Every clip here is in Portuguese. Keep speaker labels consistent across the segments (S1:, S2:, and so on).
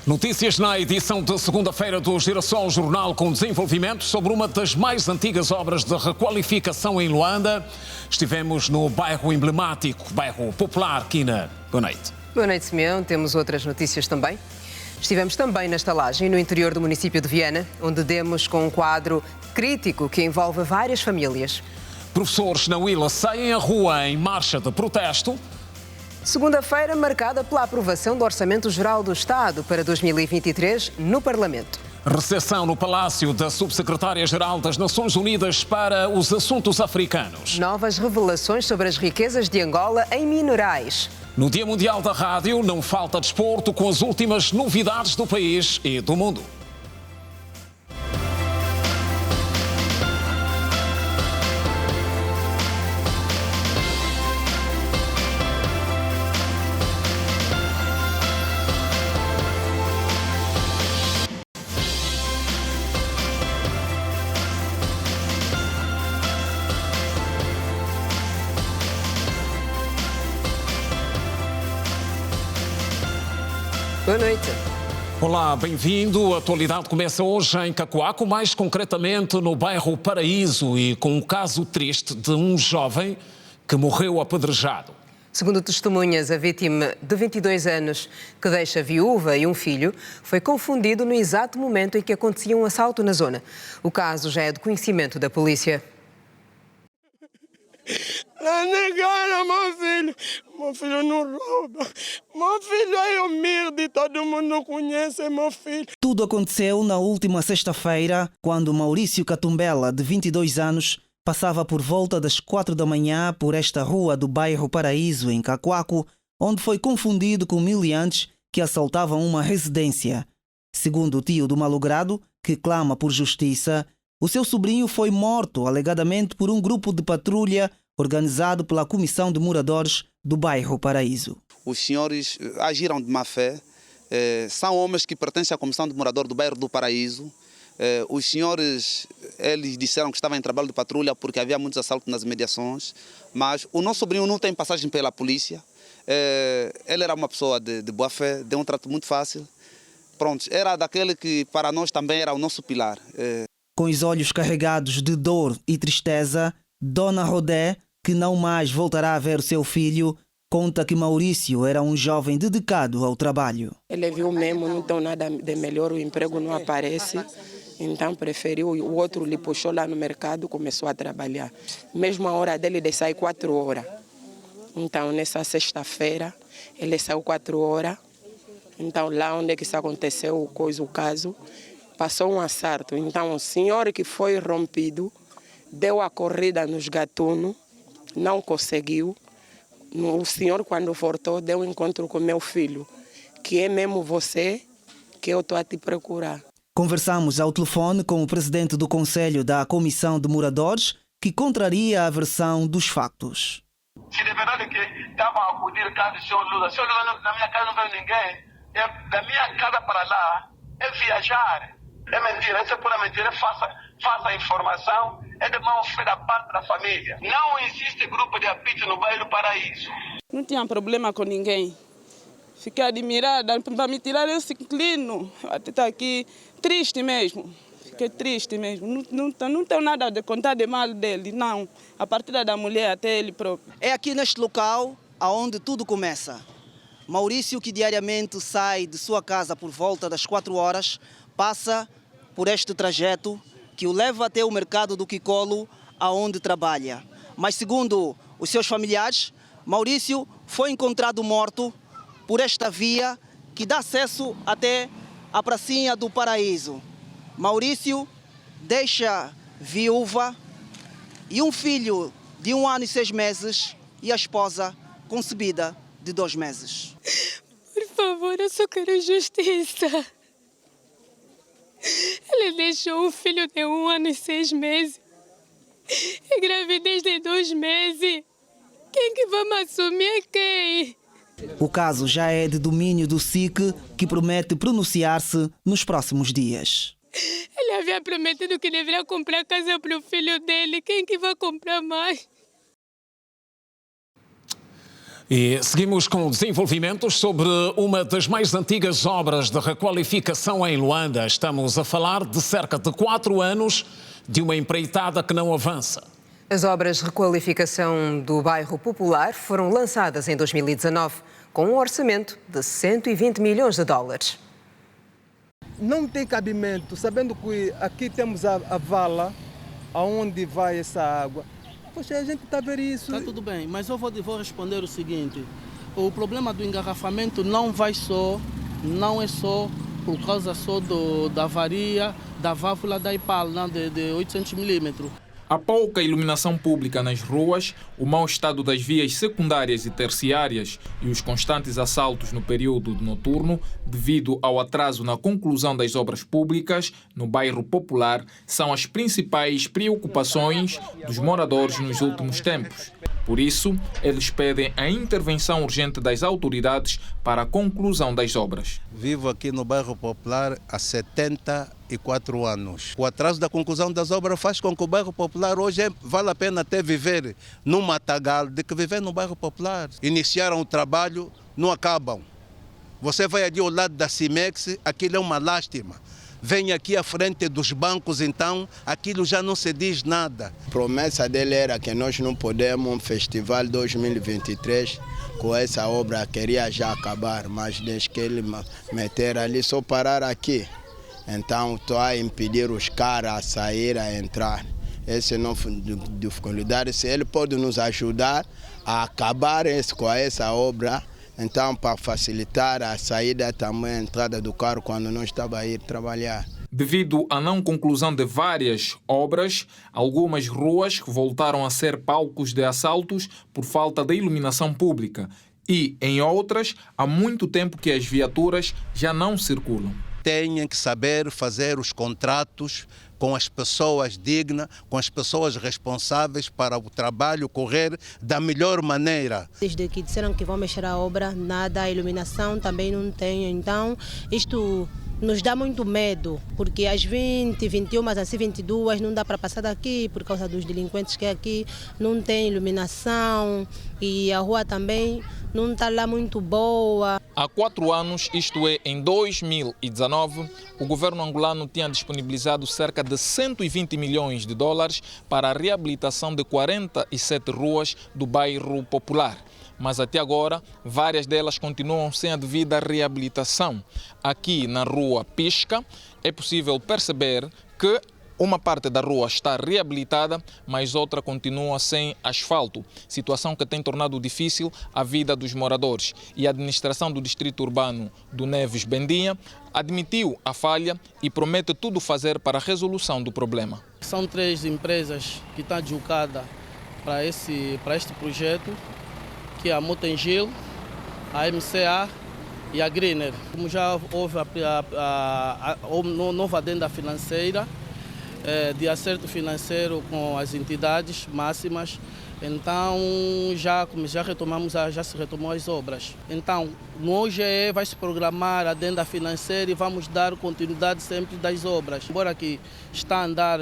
S1: Notícias na edição de segunda-feira do Girassol Jornal com desenvolvimento sobre uma das mais antigas obras de requalificação em Luanda. Estivemos no bairro emblemático, bairro popular, Quina. Boa noite.
S2: Boa noite, Simeão. Temos outras notícias também. Estivemos também na estalagem no interior do município de Viana, onde demos com um quadro crítico que envolve várias famílias.
S1: Professores na Huila saem à rua em marcha de protesto.
S2: Segunda-feira marcada pela aprovação do Orçamento Geral do Estado para 2023 no Parlamento.
S1: Recepção no Palácio da Subsecretária-Geral das Nações Unidas para os Assuntos Africanos.
S2: Novas revelações sobre as riquezas de Angola em minerais.
S1: No Dia Mundial da Rádio, não falta desporto com as últimas novidades do país e do mundo.
S2: Boa noite.
S1: Olá, bem-vindo. A atualidade começa hoje em Cacoaco, mais concretamente no bairro Paraíso, e com um caso triste de um jovem que morreu apedrejado.
S2: Segundo testemunhas, a vítima de 22 anos, que deixa viúva e um filho, foi confundido no exato momento em que acontecia um assalto na zona. O caso já é de conhecimento da polícia.
S3: Não negaram meu filho. Meu filho não rouba. Meu filho é humilde, todo mundo conhece meu filho.
S4: Tudo aconteceu na última sexta-feira, quando Maurício Catumbela, de 22 anos, passava por volta das 4 da manhã por esta rua do bairro Paraíso, em Cacoaco, onde foi confundido com miliantes que assaltavam uma residência. Segundo o tio do malogrado, que clama por justiça, o seu sobrinho foi morto alegadamente por um grupo de patrulha organizado pela Comissão de Moradores do bairro Paraíso.
S5: Os senhores agiram de má fé, são homens que pertencem à Comissão de Moradores do bairro do Paraíso. Os senhores, eles disseram que estavam em trabalho de patrulha porque havia muitos assaltos nas mediações, mas o nosso sobrinho não tem passagem pela polícia. Ele era uma pessoa de boa fé, de um trato muito fácil. Pronto, era daquele que para nós também era o nosso pilar.
S4: Com os olhos carregados de dor e tristeza, Dona Rodé, que não mais voltará a ver o seu filho, conta que Maurício era um jovem dedicado ao trabalho.
S3: Ele viu mesmo, não tem nada de melhor, o emprego não aparece, então preferiu, o outro lhe puxou lá no mercado, começou a trabalhar. Mesmo a hora dele de sair 4 horas. Então, nessa sexta-feira, ele saiu 4 horas. Então, lá onde é que isso aconteceu, o caso, passou um assalto. Então, o senhor que foi rompido deu a corrida nos gatunos, não conseguiu. O senhor, quando voltou, deu um encontro com meu filho, que é mesmo você que eu estou a te procurar.
S4: Conversamos ao telefone com o presidente do Conselho da Comissão de Moradores, que contraria a versão dos factos.
S6: Se de verdade que estavam a acudir casa do senhor Lula na minha casa não veio ninguém, da minha casa para lá é viajar. É mentira, isso é pura mentira, faça a informação, é de má fé da parte da família. Não existe grupo de apito no bairro Paraíso.
S3: Não tinha problema com ninguém. Fiquei admirada, para me tirar esse clino, até estar aqui triste mesmo. Fiquei triste mesmo, não tenho nada de contar de mal dele, não. A partir da mulher até ele próprio.
S4: É aqui neste local aonde tudo começa. Maurício, que diariamente sai de sua casa por volta das 4 horas, passa por este trajeto que o leva até o mercado do Quicolo, aonde trabalha. Mas segundo os seus familiares, Maurício foi encontrado morto por esta via que dá acesso até a pracinha do Paraíso. Maurício deixa viúva e um filho de 1 ano e 6 meses e a esposa concebida de 2 meses.
S7: Por favor, eu só quero justiça. Ele deixou um filho de 1 ano e 6 meses e gravidez de 2 meses. Quem que vai me assumir é quem?
S4: O caso já é de domínio do SIC, que promete pronunciar-se nos próximos dias.
S7: Ele havia prometido que deveria comprar casa para o filho dele. Quem que vai comprar mais?
S1: E seguimos com desenvolvimentos sobre uma das mais antigas obras de requalificação em Luanda. Estamos a falar de cerca de 4 anos de uma empreitada que não avança.
S2: As obras de requalificação do bairro Popular foram lançadas em 2019, com um orçamento de 120 milhões de dólares.
S8: Não tem cabimento, sabendo que aqui temos a vala, aonde vai essa água. Poxa, a gente está a ver isso.
S9: Está tudo bem, mas eu vou responder o seguinte. O problema do engarrafamento não é só por causa da avaria da válvula da IPAL, de 800 milímetros.
S10: A pouca iluminação pública nas ruas, o mau estado das vias secundárias e terciárias e os constantes assaltos no período noturno, devido ao atraso na conclusão das obras públicas no bairro Popular, são as principais preocupações dos moradores nos últimos tempos. Por isso, eles pedem a intervenção urgente das autoridades para a conclusão das obras.
S11: Vivo aqui no bairro Popular há 74 anos. O atraso da conclusão das obras faz com que o bairro Popular hoje vale a pena até viver num matagal do que viver no bairro Popular. Iniciaram o trabalho, não acabam. Você vai ali ao lado da Cimex, aquilo é uma lástima. Vem aqui à frente dos bancos, então, aquilo já não se diz nada.
S12: A promessa dele era que nós não podemos um festival 2023 com essa obra, queria já acabar, mas desde que ele meter ali, só parar aqui. Então, estou a impedir os caras a sair, a entrar. Essa não é dificuldade. Se ele pode nos ajudar a acabar com essa obra, então, para facilitar a saída, também a entrada do carro quando não estava a ir trabalhar.
S10: Devido à não conclusão de várias obras, algumas ruas voltaram a ser palcos de assaltos por falta de iluminação pública e, em outras, há muito tempo que as viaturas já não circulam.
S11: Têm que saber fazer os contratos com as pessoas dignas, com as pessoas responsáveis para o trabalho correr da melhor maneira.
S13: Desde que disseram que vão mexer a obra, nada, a iluminação também não tem. Então, isto nos dá muito medo, porque às 20, 21, mas assim 22 não dá para passar daqui por causa dos delinquentes que aqui não tem iluminação e a rua também não está lá muito boa.
S10: Há 4 anos, isto é, em 2019, o governo angolano tinha disponibilizado cerca de 120 milhões de dólares para a reabilitação de 47 ruas do bairro Popular. Mas até agora, várias delas continuam sem a devida reabilitação. Aqui na rua Pisca, é possível perceber que uma parte da rua está reabilitada, mas outra continua sem asfalto, situação que tem tornado difícil a vida dos moradores. E a administração do distrito urbano do Neves Bendinha admitiu a falha e promete tudo fazer para a resolução do problema.
S9: São 3 empresas que estão adjudicadas para este projeto, que é a Motengil, a MCA e a Greener. Como já houve a nova adenda financeira, de acerto financeiro com as entidades máximas, então já se retomou as obras. Então, no OGE vai se programar a adenda financeira e vamos dar continuidade sempre das obras. Embora que está a andar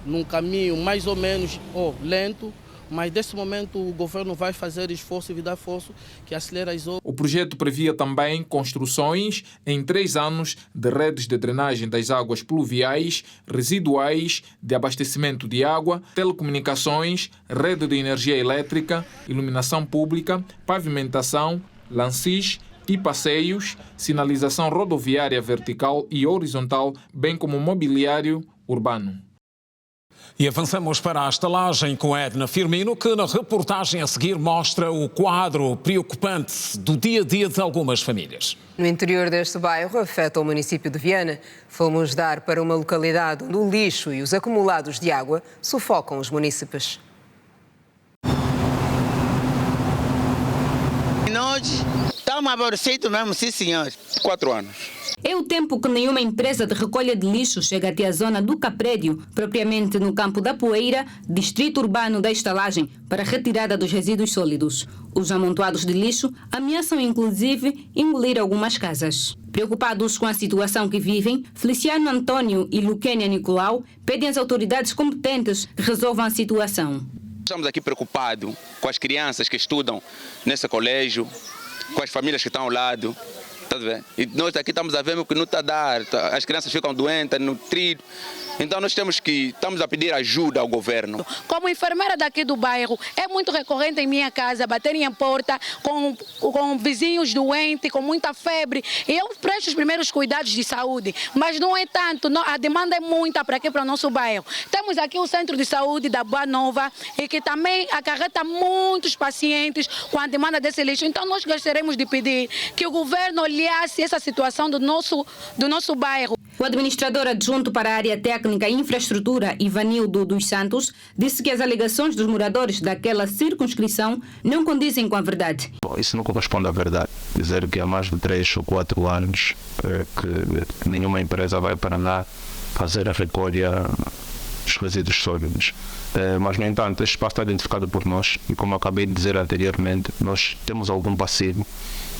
S9: num caminho mais ou menos lento, mas nesse momento o governo vai fazer esforço e vai dar força que acelera as obras.
S10: O projeto previa também construções em 3 anos de redes de drenagem das águas pluviais, residuais, de abastecimento de água, telecomunicações, rede de energia elétrica, iluminação pública, pavimentação, lances e passeios, sinalização rodoviária vertical e horizontal, bem como mobiliário urbano.
S1: E avançamos para a estalagem com Edna Firmino, que na reportagem a seguir mostra o quadro preocupante do dia-a-dia de algumas famílias.
S2: No interior deste bairro, afeta o município de Viana. Fomos dar para uma localidade onde o lixo e os acumulados de água sufocam os munícipes.
S14: Nós estamos aborrecidos mesmo, sim senhor.
S15: 4 anos.
S16: É o tempo que nenhuma empresa de recolha de lixo chega até a zona do Caprédio, propriamente no Campo da Poeira, distrito urbano da estalagem, para a retirada dos resíduos sólidos. Os amontoados de lixo ameaçam inclusive engolir algumas casas. Preocupados com a situação que vivem, Feliciano Antônio e Luquênia Nicolau pedem às autoridades competentes que resolvam a situação.
S15: Estamos aqui preocupados com as crianças que estudam nesse colégio, com as famílias que estão ao lado. Tá vendo? E nós aqui estamos a ver que não está a dar, as crianças ficam doentes, nutridas. Então nós estamos a pedir ajuda ao governo.
S17: Como enfermeira daqui do bairro, é muito recorrente em minha casa baterem em porta com vizinhos doentes, com muita febre. E eu presto os primeiros cuidados de saúde, mas não é tanto, a demanda é muita para aqui, para o nosso bairro. Temos aqui o centro de saúde da Boa Nova e que também acarreta muitos pacientes com a demanda desse lixo. Então nós gostaríamos de pedir que o governo olhasse essa situação do nosso bairro.
S16: O administrador adjunto para a área técnica e infraestrutura, Ivanildo dos Santos, disse que as alegações dos moradores daquela circunscrição não condizem com a verdade.
S18: Bom, isso não corresponde à verdade. Dizer que há mais de 3 ou 4 anos que nenhuma empresa vai para lá fazer a recolha dos resíduos sólidos. Mas, no entanto, este espaço está identificado por nós e, como acabei de dizer anteriormente, nós temos algum passivo.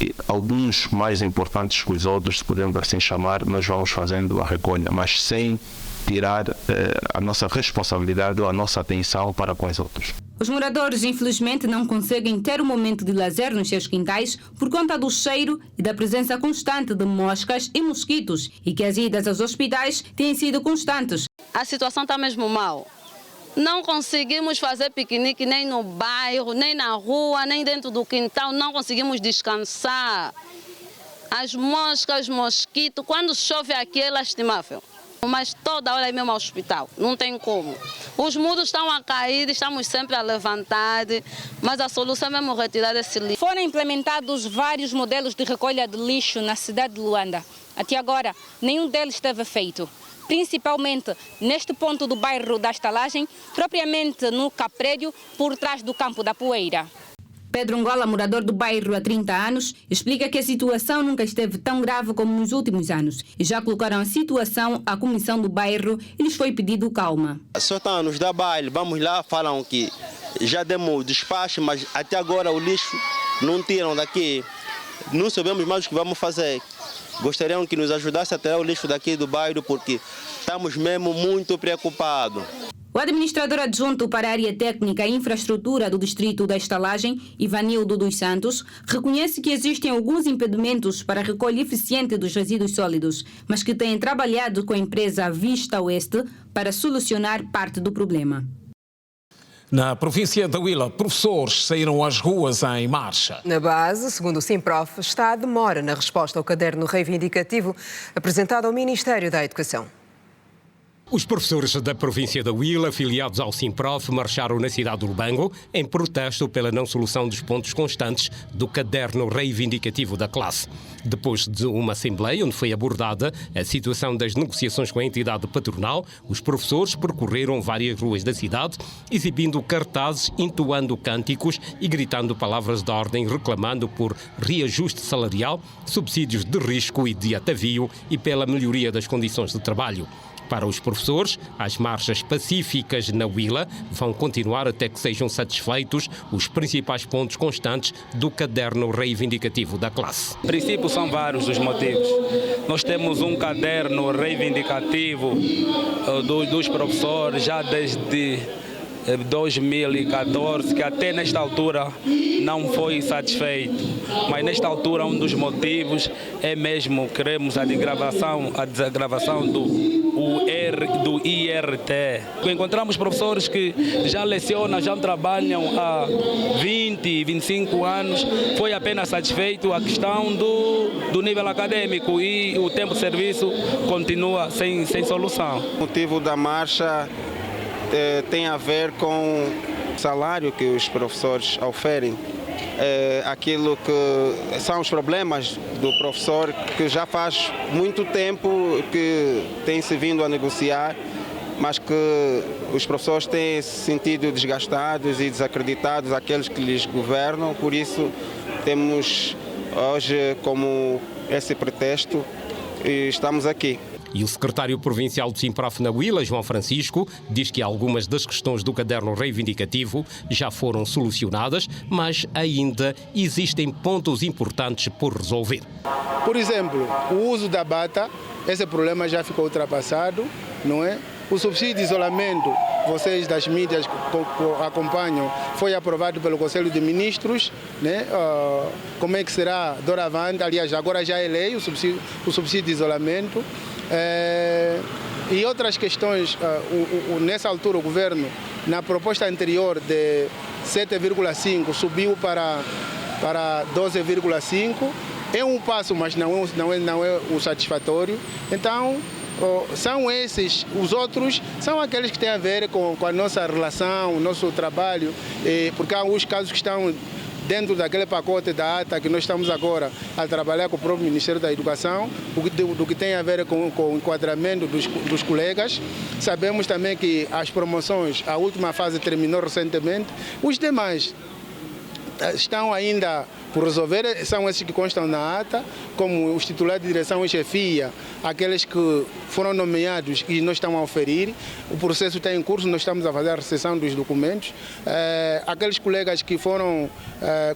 S18: E alguns mais importantes que os outros, se podemos assim chamar, nós vamos fazendo a recolha, mas sem tirar a nossa responsabilidade ou a nossa atenção para com os outros.
S16: Os moradores, infelizmente, não conseguem ter um momento de lazer nos seus quintais por conta do cheiro e da presença constante de moscas e mosquitos e que as idas aos hospitais têm sido constantes.
S19: A situação está mesmo mal. Não conseguimos fazer piquenique nem no bairro, nem na rua, nem dentro do quintal. Não conseguimos descansar. As moscas, mosquitos, quando chove aqui é lastimável. Mas toda hora é mesmo ao hospital, não tem como. Os muros estão a cair, estamos sempre a levantar, mas a solução é mesmo retirar esse lixo.
S20: Foram implementados vários modelos de recolha de lixo na cidade de Luanda. Até agora, nenhum deles esteve feito. Principalmente neste ponto do bairro da Estalagem, propriamente no Caprédio, por trás do Campo da Poeira.
S16: Pedro Ngola, morador do bairro há 30 anos, explica que a situação nunca esteve tão grave como nos últimos anos e já colocaram a situação à comissão do bairro e lhes foi pedido calma.
S21: Só estão a nos dar baile, vamos lá, falam que já demos despacho, mas até agora o lixo não tiram daqui. Não sabemos mais o que vamos fazer. Gostariam que nos ajudasse a tirar o lixo daqui do bairro porque estamos mesmo muito preocupados.
S16: O administrador adjunto para a área técnica e infraestrutura do distrito da Estalagem, Ivanildo dos Santos, reconhece que existem alguns impedimentos para a recolha eficiente dos resíduos sólidos, mas que têm trabalhado com a empresa Vista Oeste para solucionar parte do problema.
S1: Na província da Huila, professores saíram às ruas em marcha.
S2: Na base, segundo o Simprof, está a demora na resposta ao caderno reivindicativo apresentado ao Ministério da Educação.
S22: Os professores da província da Huila, afiliados ao Simprof, marcharam na cidade do Lubango em protesto pela não solução dos pontos constantes do caderno reivindicativo da classe. Depois de uma assembleia onde foi abordada a situação das negociações com a entidade patronal, os professores percorreram várias ruas da cidade, exibindo cartazes, entoando cânticos e gritando palavras de ordem, reclamando por reajuste salarial, subsídios de risco e de atavio e pela melhoria das condições de trabalho. Para os professores, as marchas pacíficas na Huila vão continuar até que sejam satisfeitos os principais pontos constantes do caderno reivindicativo da classe.
S23: Em princípio, são vários os motivos. Nós temos um caderno reivindicativo dos professores já desde 2014, que até nesta altura não foi satisfeito. Mas nesta altura um dos motivos é mesmo queremos a desagravação do IRT. Encontramos professores que já lecionam, já trabalham há 20, 25 anos, foi apenas satisfeito a questão do nível acadêmico e o tempo de serviço continua sem solução.
S21: O motivo da marcha tem a ver com o salário que os professores oferem, aquilo que são os problemas do professor que já faz muito tempo que tem se vindo a negociar, mas que os professores têm se sentido desgastados e desacreditados, aqueles que lhes governam. Por isso temos hoje como esse pretexto e estamos aqui.
S22: E o secretário provincial do Simprof na Huila, João Francisco, diz que algumas das questões do caderno reivindicativo já foram solucionadas, mas ainda existem pontos importantes por resolver.
S24: Por exemplo, o uso da bata, esse problema já ficou ultrapassado, não é? O subsídio de isolamento vocês das mídias acompanham, foi aprovado pelo Conselho de Ministros, né? Como é que será doravante, aliás, agora já é lei o subsídio de isolamento. E outras questões, nessa altura o governo, na proposta anterior de 7,5 subiu para 12,5. É um passo, mas não é o satisfatório. Então, são esses, os outros são aqueles que têm a ver com a nossa relação, o nosso trabalho, porque há alguns casos que estão dentro daquele pacote da ATA que nós estamos agora a trabalhar com o próprio Ministério da Educação, do que tem a ver com o enquadramento dos colegas. Sabemos também que as promoções, a última fase terminou recentemente. Os demais estão ainda por resolver, são esses que constam na ata, como os titulares de direção e chefia, aqueles que foram nomeados e não estão a oferir. O processo está em curso, nós estamos a fazer a recepção dos documentos. Aqueles colegas que foram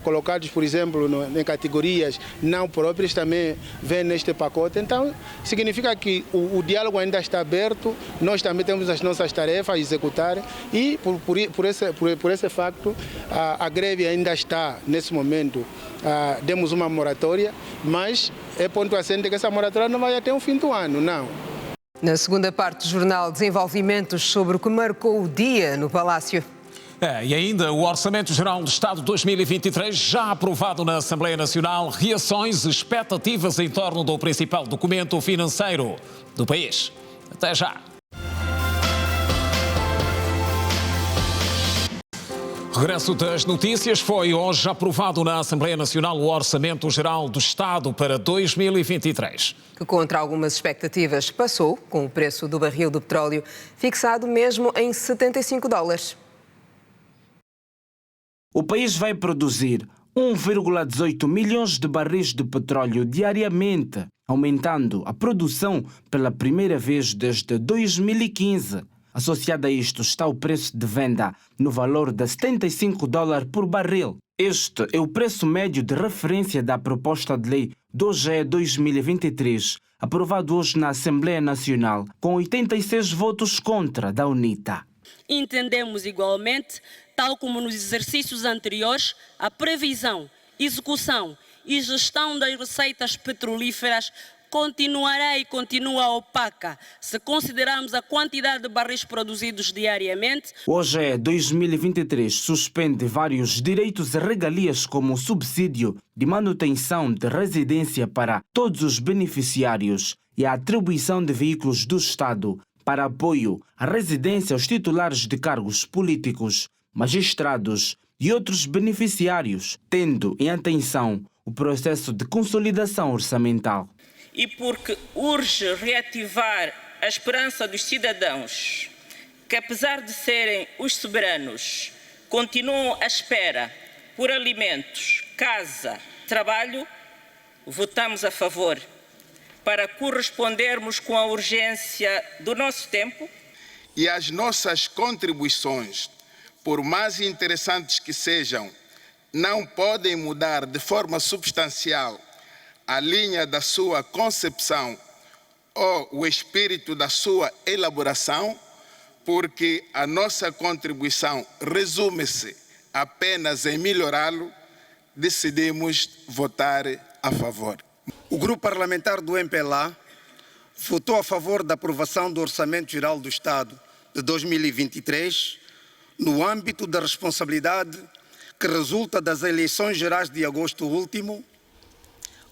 S24: colocados, por exemplo, em categorias não próprias, também vêm neste pacote. Então, significa que o diálogo ainda está aberto, nós também temos as nossas tarefas a executar e, por esse facto, a greve ainda está, nesse momento, demos uma moratória, mas é ponto assente que essa moratória não vai até o fim do ano, não.
S2: Na segunda parte do jornal, desenvolvimentos sobre o que marcou o dia no Palácio.
S1: E ainda o Orçamento Geral do Estado 2023, já aprovado na Assembleia Nacional, reações e expectativas em torno do principal documento financeiro do país. Até já. Regresso das notícias. Foi hoje aprovado na Assembleia Nacional o Orçamento Geral do Estado para 2023.
S2: Que, contra algumas expectativas, passou com o preço do barril do petróleo fixado mesmo em $75.
S3: O país vai produzir 1,18 milhões de barris de petróleo diariamente, aumentando a produção pela primeira vez desde 2015. Associado a isto está o preço de venda no valor de $75 por barril. Este é o preço médio de referência da proposta de lei do OGE 2023, aprovado hoje na Assembleia Nacional, com 86 votos contra da UNITA.
S4: Entendemos igualmente, tal como nos exercícios anteriores, a previsão, execução e gestão das receitas petrolíferas continuará e continua opaca, se considerarmos a quantidade de barris produzidos diariamente.
S3: O OGE 2023 suspende vários direitos e regalias, como o subsídio de manutenção de residência para todos os beneficiários e a atribuição de veículos do Estado para apoio à residência aos titulares de cargos políticos, magistrados e outros beneficiários, tendo em atenção o processo de consolidação orçamental.
S4: E porque urge reativar a esperança dos cidadãos, que apesar de serem os soberanos, continuam à espera por alimentos, casa, trabalho, votamos a favor, para correspondermos com a urgência do nosso tempo.
S5: E as nossas contribuições, por mais interessantes que sejam, não podem mudar de forma substancial a linha da sua concepção ou o espírito da sua elaboração, porque a nossa contribuição resume-se apenas em melhorá-lo, decidimos votar a favor.
S6: O grupo parlamentar do MPLA votou a favor da aprovação do Orçamento Geral do Estado de 2023 no âmbito da responsabilidade que resulta das eleições gerais de agosto último,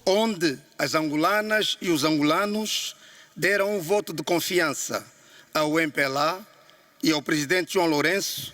S6: onde as angolanas e os angolanos deram um voto de confiança ao MPLA e ao presidente João Lourenço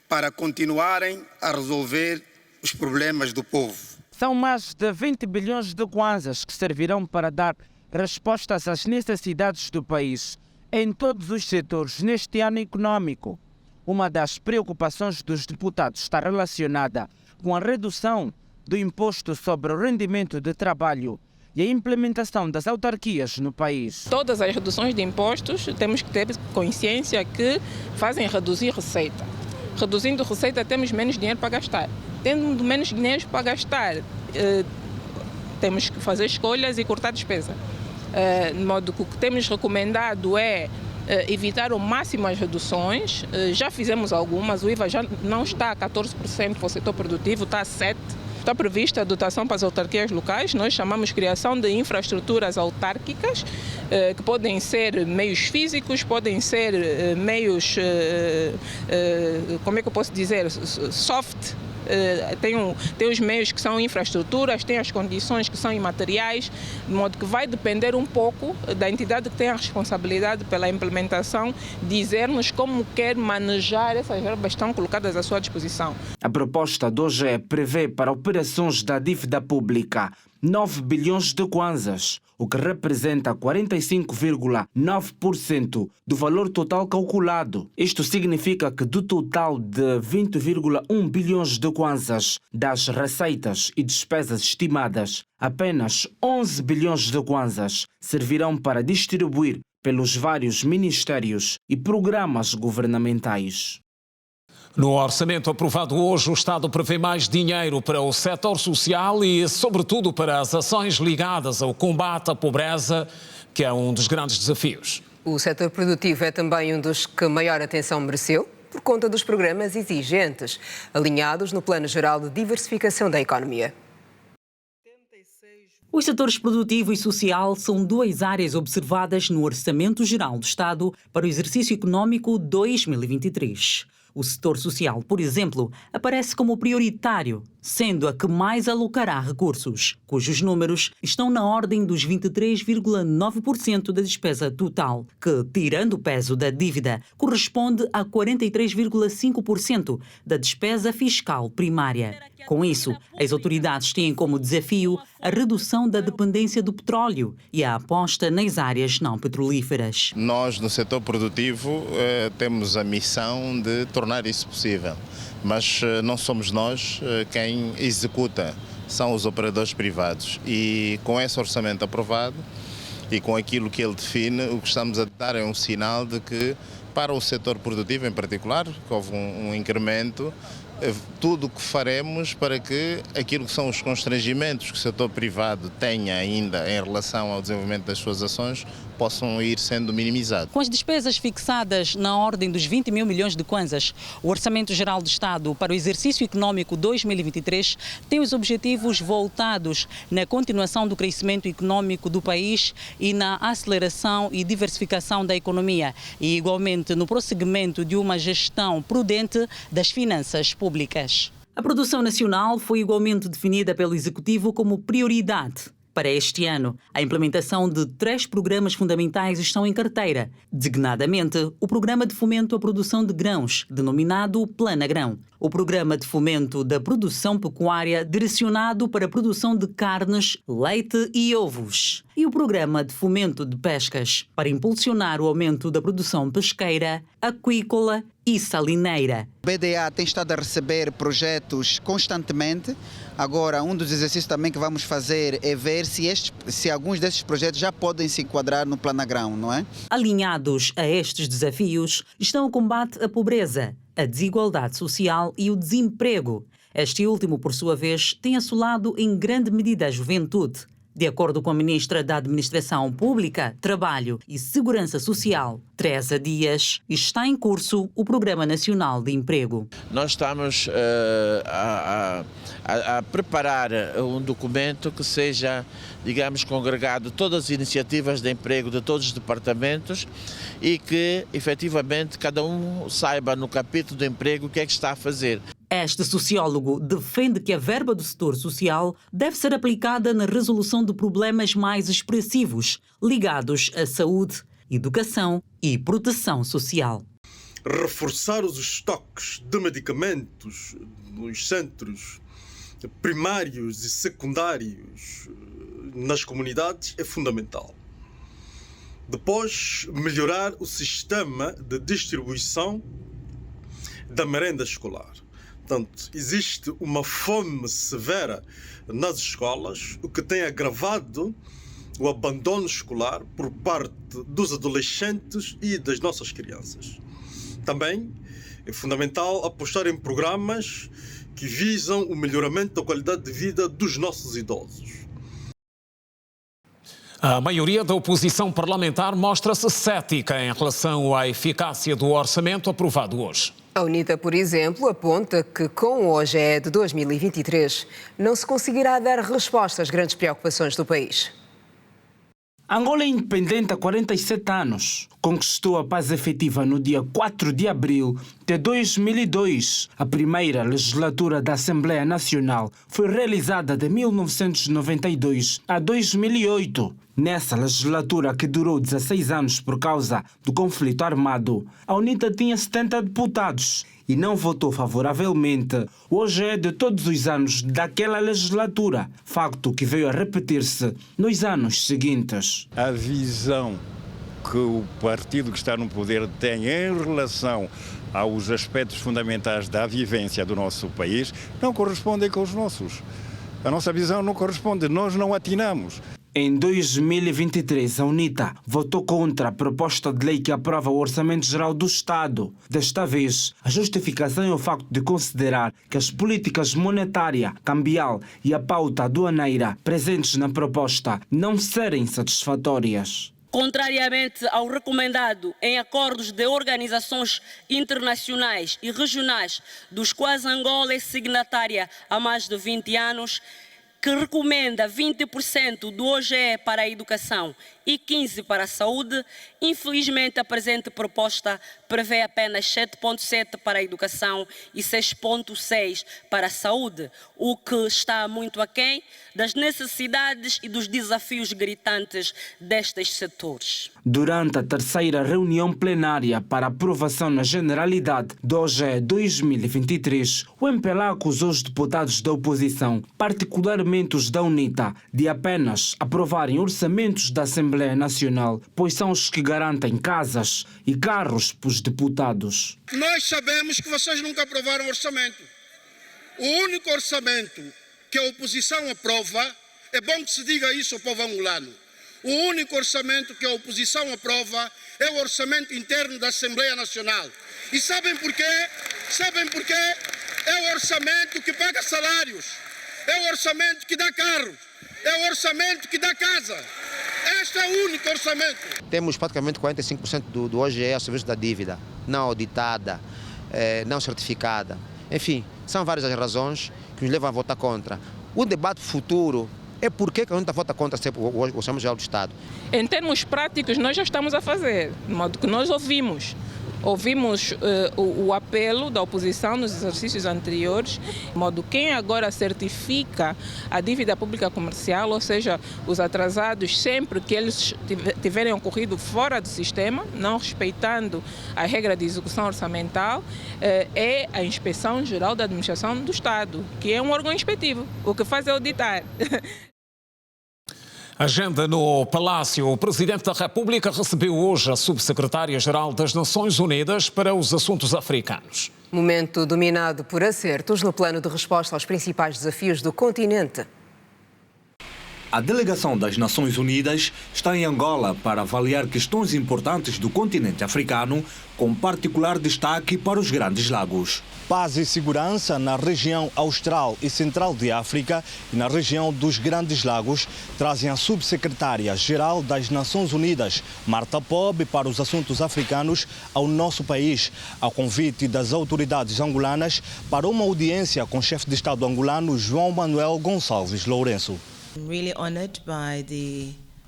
S6: para continuarem a resolver os problemas do povo.
S3: São mais de 20 bilhões de kwanzas que servirão para dar respostas às necessidades do país em todos os setores neste ano econômico. Uma das preocupações dos deputados está relacionada com a redução do imposto sobre o rendimento de trabalho e a implementação das autarquias no país.
S25: Todas as reduções de impostos temos que ter consciência que fazem reduzir receita. Reduzindo receita temos menos dinheiro para gastar. Tendo menos dinheiro para gastar, temos que fazer escolhas e cortar despesa. De modo que o que temos recomendado é evitar ao máximo as reduções. Já fizemos algumas, o IVA já não está a 14% para o setor produtivo, está a 7%. Está prevista a dotação para as autarquias locais, nós chamamos de criação de infraestruturas autárquicas, que podem ser meios físicos, podem ser meios, como é que eu posso dizer, soft. Tem os meios que são infraestruturas, tem as condições que são imateriais, de modo que vai depender um pouco da entidade que tem a responsabilidade pela implementação, dizer-nos como quer manejar essas verbas que estão colocadas à sua disposição.
S3: A proposta do OGE prevê para operações da dívida pública 9 bilhões de kwanzas, o que representa 45,9% do valor total calculado. Isto significa que do total de 20,1 bilhões de kwanzas das receitas e despesas estimadas, apenas 11 bilhões de kwanzas servirão para distribuir pelos vários ministérios e programas governamentais.
S1: No orçamento aprovado hoje, o Estado prevê mais dinheiro para o setor social e, sobretudo, para as ações ligadas ao combate à pobreza, que é um dos grandes desafios.
S2: O setor produtivo é também um dos que maior atenção mereceu, por conta dos programas exigentes, alinhados no Plano Geral de Diversificação da Economia.
S7: Os setores produtivo e social são duas áreas observadas no Orçamento Geral do Estado para o exercício econômico 2023. O setor social, por exemplo, aparece como prioritário, sendo a que mais alocará recursos, cujos números estão na ordem dos 23,9% da despesa total, que, tirando o peso da dívida, corresponde a 43,5% da despesa fiscal primária. Com isso, as autoridades têm como desafio a redução da dependência do petróleo e a aposta nas áreas não petrolíferas.
S8: Nós, no setor produtivo, temos a missão de tornar isso possível. Mas não somos nós quem executa, são os operadores privados. E com esse orçamento aprovado e com aquilo que ele define, o que estamos a dar é um sinal de que, para o setor produtivo em particular, que houve um incremento, tudo o que faremos para que aquilo que são os constrangimentos que o setor privado tenha ainda em relação ao desenvolvimento das suas ações possam ir sendo minimizados.
S7: Com as despesas fixadas na ordem dos 20 mil milhões de kwanzas, o Orçamento Geral do Estado para o exercício econômico 2023 tem os objetivos voltados na continuação do crescimento econômico do país e na aceleração e diversificação da economia e, igualmente, no prosseguimento de uma gestão prudente das finanças públicas. A produção nacional foi igualmente definida pelo Executivo como prioridade. Para este ano, a implementação de 3 programas fundamentais estão em carteira, designadamente o Programa de Fomento à Produção de Grãos, denominado Plana Grão, o Programa de Fomento da Produção Pecuária, direcionado para a produção de carnes, leite e ovos, e o Programa de Fomento de Pescas, para impulsionar o aumento da produção pesqueira, aquícola e salineira.
S11: O BDA tem estado a receber projetos constantemente. Agora, um dos exercícios também que vamos fazer é ver se alguns desses projetos já podem se enquadrar no Planagrão, não é?
S7: Alinhados a estes desafios estão o combate à pobreza, a desigualdade social e o desemprego. Este último, por sua vez, tem assolado em grande medida a juventude. De acordo com a Ministra da Administração Pública, Trabalho e Segurança Social, Teresa Dias, está em curso o Programa Nacional de Emprego.
S12: Nós estamos a preparar um documento que seja, digamos, congregado todas as iniciativas de emprego de todos os departamentos e que, efetivamente, cada um saiba no capítulo de emprego o que é que está a fazer.
S7: Este sociólogo defende que a verba do setor social deve ser aplicada na resolução de problemas mais expressivos, ligados à saúde, educação e proteção social.
S13: Reforçar os estoques de medicamentos nos centros primários e secundários nas comunidades é fundamental. Depois, melhorar o sistema de distribuição da merenda escolar. Portanto, existe uma fome severa nas escolas, o que tem agravado o abandono escolar por parte dos adolescentes e das nossas crianças. Também é fundamental apostar em programas que visam o melhoramento da qualidade de vida dos nossos idosos.
S1: A maioria da oposição parlamentar mostra-se cética em relação à eficácia do orçamento aprovado hoje.
S2: A UNITA, por exemplo, aponta que com o OGE de 2023 não se conseguirá dar resposta às grandes preocupações do país.
S3: Angola é independente há 47 anos. Conquistou a paz efetiva no dia 4 de abril de 2002. A primeira legislatura da Assembleia Nacional foi realizada de 1992 a 2008. Nessa legislatura, que durou 16 anos por causa do conflito armado, a UNITA tinha 70 deputados e não votou favoravelmente o OGE de todos os anos daquela legislatura, facto que veio a repetir-se nos anos seguintes.
S9: A visão que o partido que está no poder tem em relação aos aspectos fundamentais da vivência do nosso país não correspondem com os nossos. A nossa visão não corresponde, nós não atinamos.
S3: Em 2023, a UNITA votou contra a proposta de lei que aprova o Orçamento Geral do Estado. Desta vez, a justificação é o facto de considerar que as políticas monetária, cambial e a pauta aduaneira presentes na proposta não serem satisfatórias.
S10: Contrariamente ao recomendado em acordos de organizações internacionais e regionais, dos quais Angola é signatária há mais de 20 anos, que recomenda 20% do OGE para a educação e 15% para a saúde, infelizmente a presente proposta prevê apenas 7,7% para a educação e 6,6% para a saúde, o que está muito aquém das necessidades e dos desafios gritantes destes setores.
S3: Durante a terceira reunião plenária para aprovação na Generalidade do OGE 2023, o MPLA acusou os deputados da oposição, particularmente os da UNITA, de apenas aprovarem orçamentos da Assembleia Nacional, pois são os que garantem casas e carros para os deputados.
S14: Nós sabemos que vocês nunca aprovaram orçamento. O único orçamento que a oposição aprova, é bom que se diga isso ao povo angolano, o único orçamento que a oposição aprova é o orçamento interno da Assembleia Nacional. E sabem porquê? Sabem porquê? É o orçamento que paga salários, é o orçamento que dá carros, é o orçamento que dá casa. Este é o único orçamento.
S15: Temos praticamente 45% do OGE a serviço da dívida, não auditada, não certificada. Enfim, são várias as razões que nos levam a votar contra. O debate futuro é por que a gente vota contra o Orçamento Geral do Estado.
S25: Em termos práticos, nós já estamos a fazer, de modo que nós ouvimos o apelo da oposição nos exercícios anteriores, de modo que quem agora certifica a dívida pública comercial, ou seja, os atrasados, sempre que eles tiverem ocorrido fora do sistema, não respeitando a regra de execução orçamental, é a Inspeção Geral da Administração do Estado, que é um órgão inspetivo. O que faz é auditar.
S1: Agenda no Palácio. O Presidente da República recebeu hoje a Subsecretária-Geral das Nações Unidas para os Assuntos Africanos.
S2: Momento dominado por acertos no plano de resposta aos principais desafios do continente.
S17: A delegação das Nações Unidas está em Angola para avaliar questões importantes do continente africano, com particular destaque para os Grandes Lagos.
S26: Paz e segurança na região austral e central de África e na região dos Grandes Lagos trazem a subsecretária-geral das Nações Unidas, Marta Pobe, para os assuntos africanos ao nosso país, ao convite das autoridades angolanas para uma audiência com o chefe de Estado angolano João Manuel Gonçalves Lourenço.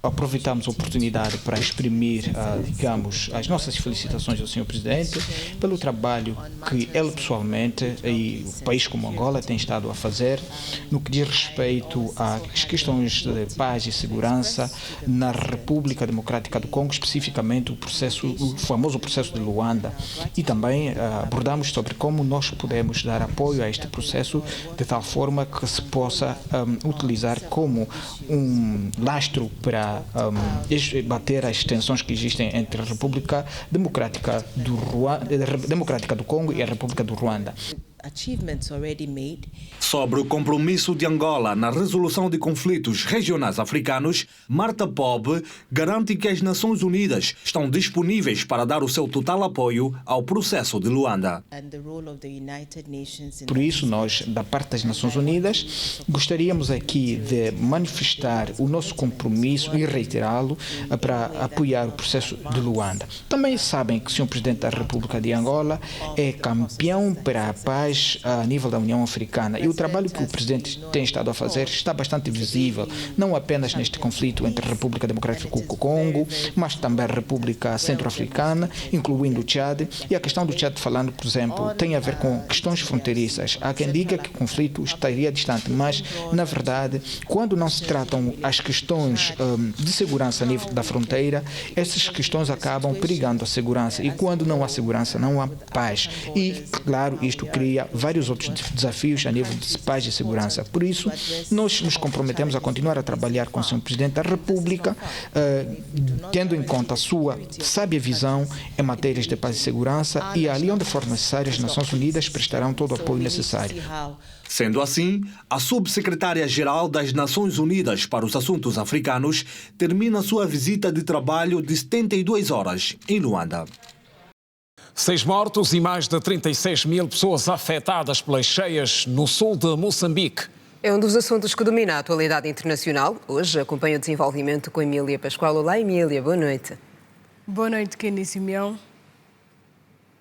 S27: Aproveitamos a oportunidade para exprimir, digamos, as nossas felicitações ao Sr. Presidente pelo trabalho que ele pessoalmente e o país como Angola tem estado a fazer no que diz respeito às questões de paz e segurança na República Democrática do Congo, especificamente o famoso processo de Luanda. E também abordamos sobre como nós podemos dar apoio a este processo de tal forma que se possa utilizar como um lastro para bater as tensões que existem entre a República Democrática do Congo e a República do Ruanda.
S17: Sobre o compromisso de Angola na resolução de conflitos regionais africanos, Marta Pobe garante que as Nações Unidas estão disponíveis para dar o seu total apoio ao processo de Luanda.
S27: Por isso, nós, da parte das Nações Unidas, gostaríamos aqui de manifestar o nosso compromisso e reiterá-lo para apoiar o processo de Luanda. Também sabem que o Sr. Presidente da República de Angola é campeão para a paz a nível da União Africana e o trabalho que o Presidente tem estado a fazer está bastante visível, não apenas neste conflito entre a República Democrática do Congo, mas também a República Centro-Africana, incluindo o Tchad. E a questão do Tchad, falando, por exemplo, tem a ver com questões fronteiriças. Há quem diga que o conflito estaria distante, mas, na verdade, quando não se tratam as questões de segurança a nível da fronteira, essas questões acabam perigando a segurança. E quando não há segurança, não há paz. E, claro, isto cria vários outros desafios a nível de paz e segurança. Por isso, nós nos comprometemos a continuar a trabalhar com o Sr. Presidente da República, tendo em conta a sua sábia visão em matérias de paz e segurança, e ali onde for necessário, as Nações Unidas prestarão todo o apoio necessário.
S17: Sendo assim, a subsecretária-geral das Nações Unidas para os Assuntos Africanos termina sua visita de trabalho de 72 horas em Luanda.
S1: 6 mortos e mais de 36 mil pessoas afetadas pelas cheias no sul de Moçambique.
S2: É um dos assuntos que domina a atualidade internacional. Hoje acompanha o desenvolvimento com Emília Pascoal. Olá, Emília, boa noite.
S16: Boa noite, Kenny Simeão.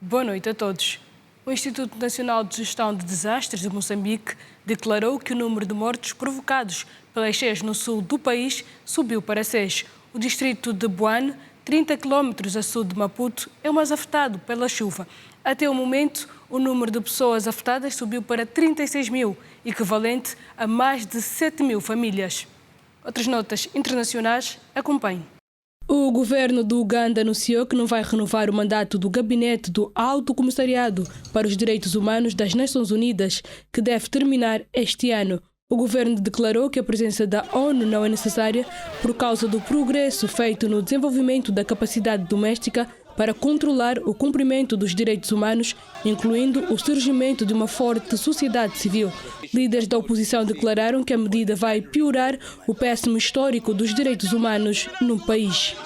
S16: Boa noite a todos. O Instituto Nacional de Gestão de Desastres de Moçambique declarou que o número de mortos provocados pelas cheias no sul do país subiu para 6. O distrito de Buane, 30 quilómetros a sul de Maputo, é o mais afetado pela chuva. Até o momento, o número de pessoas afetadas subiu para 36 mil, equivalente a mais de 7 mil famílias. Outras notas internacionais acompanhem. O governo do Uganda anunciou que não vai renovar o mandato do Gabinete do Alto Comissariado para os Direitos Humanos das Nações Unidas, que deve terminar este ano. O governo declarou que a presença da ONU não é necessária por causa do progresso feito no desenvolvimento da capacidade doméstica para controlar o cumprimento dos direitos humanos, incluindo o surgimento de uma forte sociedade civil. Líderes da oposição declararam que a medida vai piorar o péssimo histórico dos direitos humanos no país.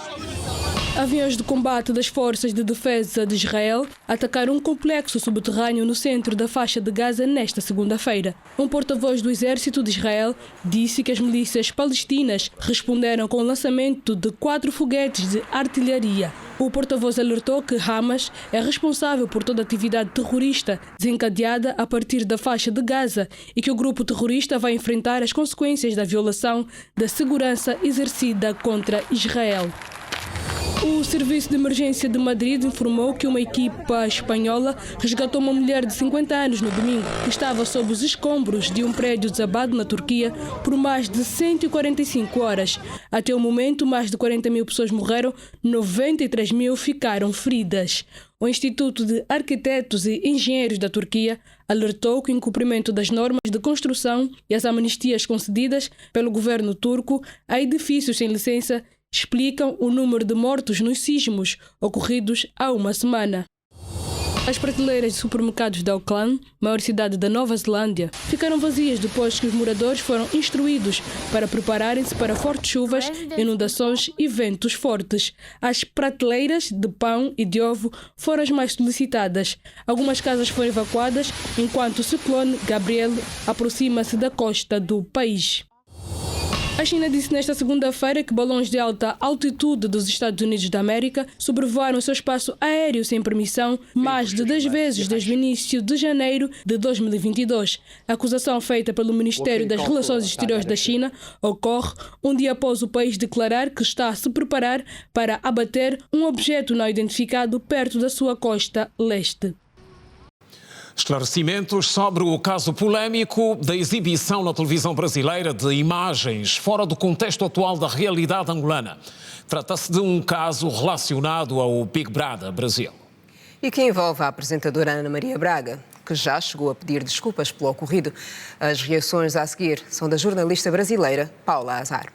S16: Aviões de combate das Forças de Defesa de Israel atacaram um complexo subterrâneo no centro da faixa de Gaza nesta segunda-feira. Um porta-voz do Exército de Israel disse que as milícias palestinas responderam com o lançamento de 4 foguetes de artilharia. O porta-voz alertou que Hamas é responsável por toda atividade terrorista desencadeada a partir da faixa de Gaza e que o grupo terrorista vai enfrentar as consequências da violação da segurança exercida contra Israel. O Serviço de Emergência de Madrid informou que uma equipa espanhola resgatou uma mulher de 50 anos no domingo, que estava sob os escombros de um prédio desabado na Turquia por mais de 145 horas. Até o momento, mais de 40 mil pessoas morreram, 93 mil ficaram feridas. O Instituto de Arquitetos e Engenheiros da Turquia alertou que o incumprimento das normas de construção e as amnistias concedidas pelo governo turco a edifícios sem licença explicam o número de mortos nos sismos ocorridos há uma semana. As prateleiras de supermercados de Auckland, maior cidade da Nova Zelândia, ficaram vazias depois que os moradores foram instruídos para prepararem-se para fortes chuvas, inundações e ventos fortes. As prateleiras de pão e de ovo foram as mais solicitadas. Algumas casas foram evacuadas enquanto o ciclone Gabriel aproxima-se da costa do país. A China disse nesta segunda-feira que balões de alta altitude dos Estados Unidos da América sobrevoaram seu espaço aéreo sem permissão mais de 10 vezes desde o início de janeiro de 2022. A acusação feita pelo Ministério das Relações Exteriores da China ocorre um dia após o país declarar que está a se preparar para abater um objeto não identificado perto da sua costa leste.
S1: Esclarecimentos sobre o caso polémico da exibição na televisão brasileira de imagens fora do contexto atual da realidade angolana. Trata-se de um caso relacionado ao Big Brother Brasil.
S2: E que envolve a apresentadora Ana Maria Braga, que já chegou a pedir desculpas pelo ocorrido. As reações a seguir são da jornalista brasileira Paula Azar.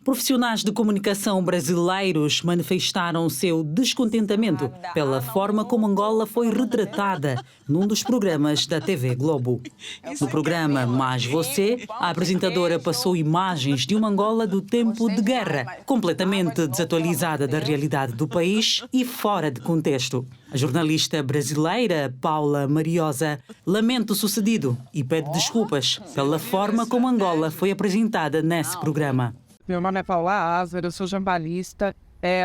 S7: Profissionais de comunicação brasileiros manifestaram seu descontentamento pela forma como Angola foi retratada num dos programas da TV Globo. No programa Mais Você, a apresentadora passou imagens de uma Angola do tempo de guerra, completamente desatualizada da realidade do país e fora de contexto. A jornalista brasileira Paula Mariosa lamenta o sucedido e pede desculpas pela forma como Angola foi apresentada nesse programa.
S18: Meu nome é Paula Ázaro, eu sou jornalista,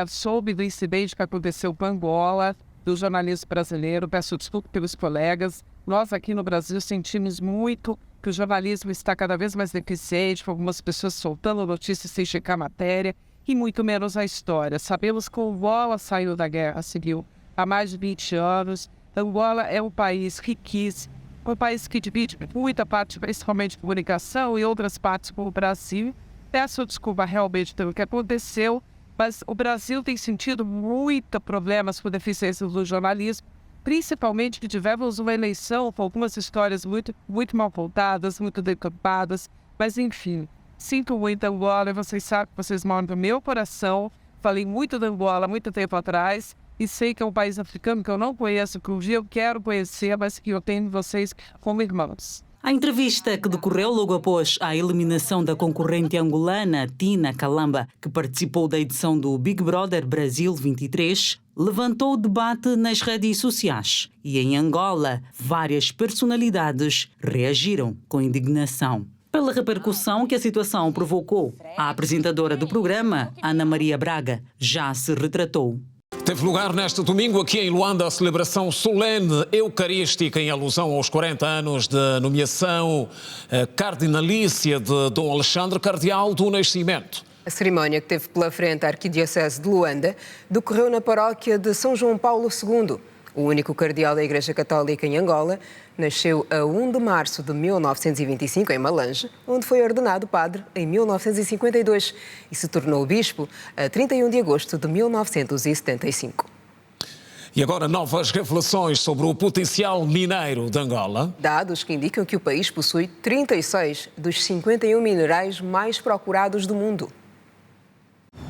S18: soube do incidente que aconteceu com Angola, do jornalismo brasileiro, peço desculpa pelos colegas. Nós aqui no Brasil sentimos muito que o jornalismo está cada vez mais deficiente, com algumas pessoas soltando notícias sem checar matéria, e muito menos a história. Sabemos que Angola saiu da guerra civil há mais de 20 anos. Angola é um país riquíssimo, um país que divide muita parte, principalmente de comunicação, e outras partes como o Brasil. Peço desculpa realmente pelo que aconteceu, mas o Brasil tem sentido muitos problemas com deficiências do jornalismo, principalmente que tivemos uma eleição com algumas histórias muito mal contadas, muito decampadas, mas enfim, sinto muito Angola, vocês sabem que vocês moram no meu coração, falei muito da Angola há muito tempo atrás, e sei que é um país africano que eu não conheço, que um dia eu quero conhecer, mas que eu tenho vocês como irmãos.
S7: A entrevista que decorreu logo após a eliminação da concorrente angolana Tina Calamba, que participou da edição do Big Brother Brasil 23, levantou o debate nas redes sociais. E em Angola, várias personalidades reagiram com indignação. Pela repercussão que a situação provocou, a apresentadora do programa, Ana Maria Braga, já se retratou.
S1: Teve lugar neste domingo aqui em Luanda a celebração solene eucarística em alusão aos 40 anos de nomeação cardinalícia de Dom Alexandre, cardeal do Nascimento.
S2: A cerimónia, que teve pela frente a Arquidiocese de Luanda, decorreu na paróquia de São João Paulo II. O único cardeal da Igreja Católica em Angola nasceu a 1 de março de 1925 em Malange, onde foi ordenado padre em 1952 e se tornou bispo a 31 de agosto de 1975.
S1: E agora novas revelações sobre o potencial mineiro de Angola.
S2: Dados que indicam que o país possui 36 dos 51 minerais mais procurados do mundo.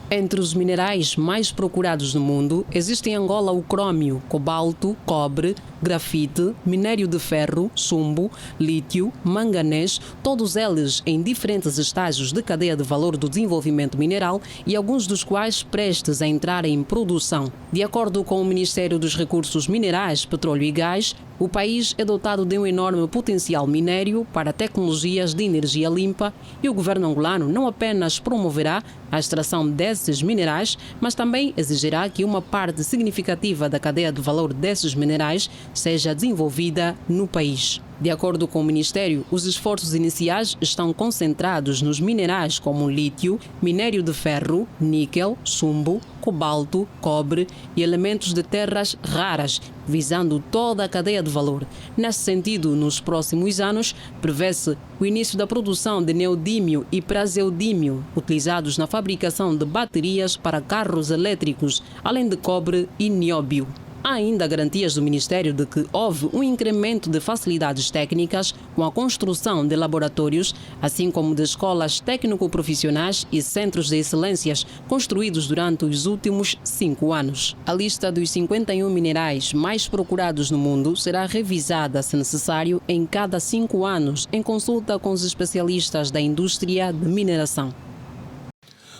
S19: Entre os minerais mais procurados no mundo, existe em Angola o crômio, cobalto, cobre, grafite, minério de ferro, chumbo, lítio, manganês, todos eles em diferentes estágios de cadeia de valor do desenvolvimento mineral e alguns dos quais prestes a entrar em produção. De acordo com o Ministério dos Recursos Minerais, Petróleo e Gás, o país é dotado de um enorme potencial minério para tecnologias de energia limpa e o governo angolano não apenas promoverá a extração desses minerais, mas também exigirá que uma parte significativa da cadeia de valor desses minerais seja desenvolvida no país. De acordo com o Ministério, os esforços iniciais estão concentrados nos minerais como lítio, minério de ferro, níquel, chumbo, cobalto, cobre e elementos de terras raras, visando toda a cadeia de valor. Nesse sentido, nos próximos anos, prevê-se o início da produção de neodímio e praseodímio, utilizados na fabricação de baterias para carros elétricos, além de cobre e nióbio. Há ainda garantias do Ministério de que houve um incremento de facilidades técnicas com a construção de laboratórios, assim como de escolas técnico-profissionais e centros de excelências construídos durante os últimos 5 anos. A lista dos 51 minerais mais procurados no mundo será revisada, se necessário, em cada 5 anos, em consulta com os especialistas da indústria de mineração.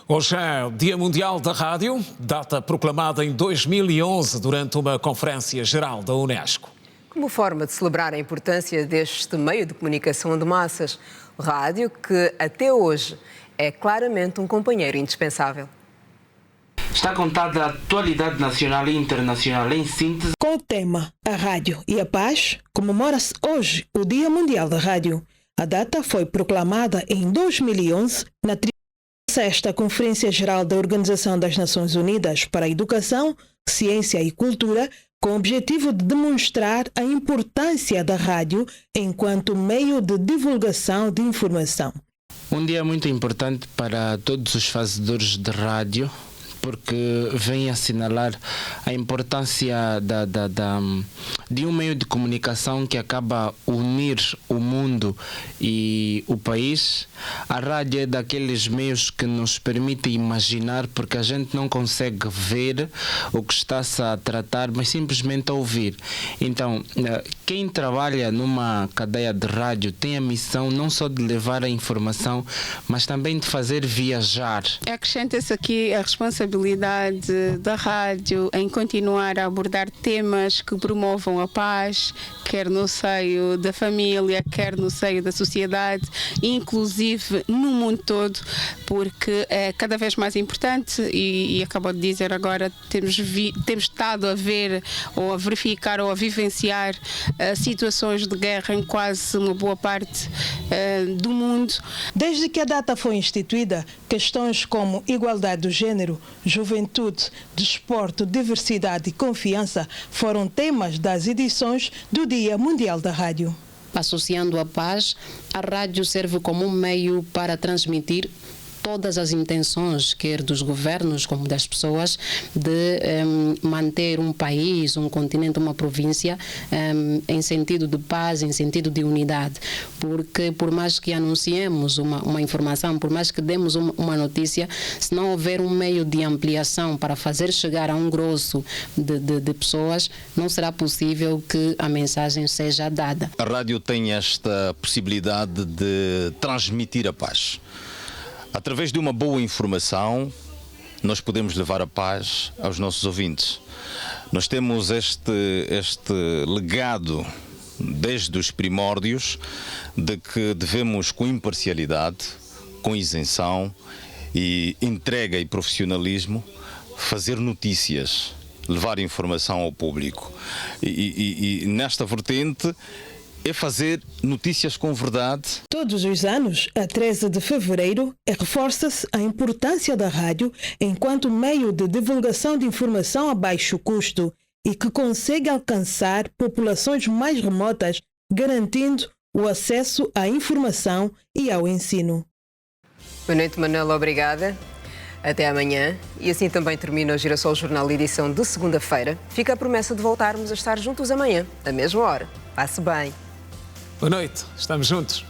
S1: Hoje é o Dia Mundial da Rádio, data proclamada em 2011 durante uma conferência geral da Unesco.
S2: Como forma de celebrar a importância deste meio de comunicação de massas, o rádio, que até hoje é claramente um companheiro indispensável.
S3: Está contada a atualidade nacional e internacional em síntese.
S20: Com o tema A Rádio e a Paz, comemora-se hoje o Dia Mundial da Rádio. A data foi proclamada em 2011 na 36ª Conferência Geral da Organização das Nações Unidas para a Educação, Ciência e Cultura, com o objetivo de demonstrar a importância da rádio enquanto meio de divulgação de informação.
S3: Um dia muito importante para todos os fazedores de rádio, porque vem assinalar a importância de um meio de comunicação que acaba unir o mundo e o país, a rádio é daqueles meios que nos permite imaginar, porque a gente não consegue ver o que está-se a tratar, mas simplesmente ouvir. Então, quem trabalha numa cadeia de rádio tem a missão não só de levar a informação, mas também de fazer viajar.
S4: Acrescenta-se aqui a responsabilidade da rádio em continuar a abordar temas que promovam a paz, quer no seio da família, quer no seio da sociedade, inclusive no mundo todo, porque é cada vez mais importante e acabou de dizer agora, temos estado a ver ou a verificar ou a vivenciar situações de guerra em quase uma boa parte do mundo.
S20: Desde que a data foi instituída, questões como igualdade do género, juventude, desporto, diversidade e confiança foram temas das edições do Dia Mundial da Rádio.
S19: Associando a paz, a rádio serve como um meio para transmitir todas as intenções, quer dos governos como das pessoas, de manter um país, um continente, uma província em sentido de paz, em sentido de unidade. Porque por mais que anunciemos uma informação, por mais que demos uma notícia, se não houver um meio de ampliação para fazer chegar a um grosso de pessoas, não será possível que a mensagem seja dada.
S5: A rádio tem esta possibilidade de transmitir a paz. Através de uma boa informação, nós podemos levar a paz aos nossos ouvintes. Nós temos este legado desde os primórdios de que devemos, com imparcialidade, com isenção e entrega e profissionalismo, fazer notícias, levar informação ao público. E nesta vertente, é fazer notícias com verdade.
S20: Todos os anos, a 13 de fevereiro, reforça-se a importância da rádio enquanto meio de divulgação de informação a baixo custo e que consegue alcançar populações mais remotas, garantindo o acesso à informação e ao ensino.
S2: Boa noite, Manuela, obrigada. Até amanhã. E assim também termina o Girassol Jornal, edição de segunda-feira. Fica a promessa de voltarmos a estar juntos amanhã, à mesma hora. Passe bem.
S1: Boa noite, estamos juntos.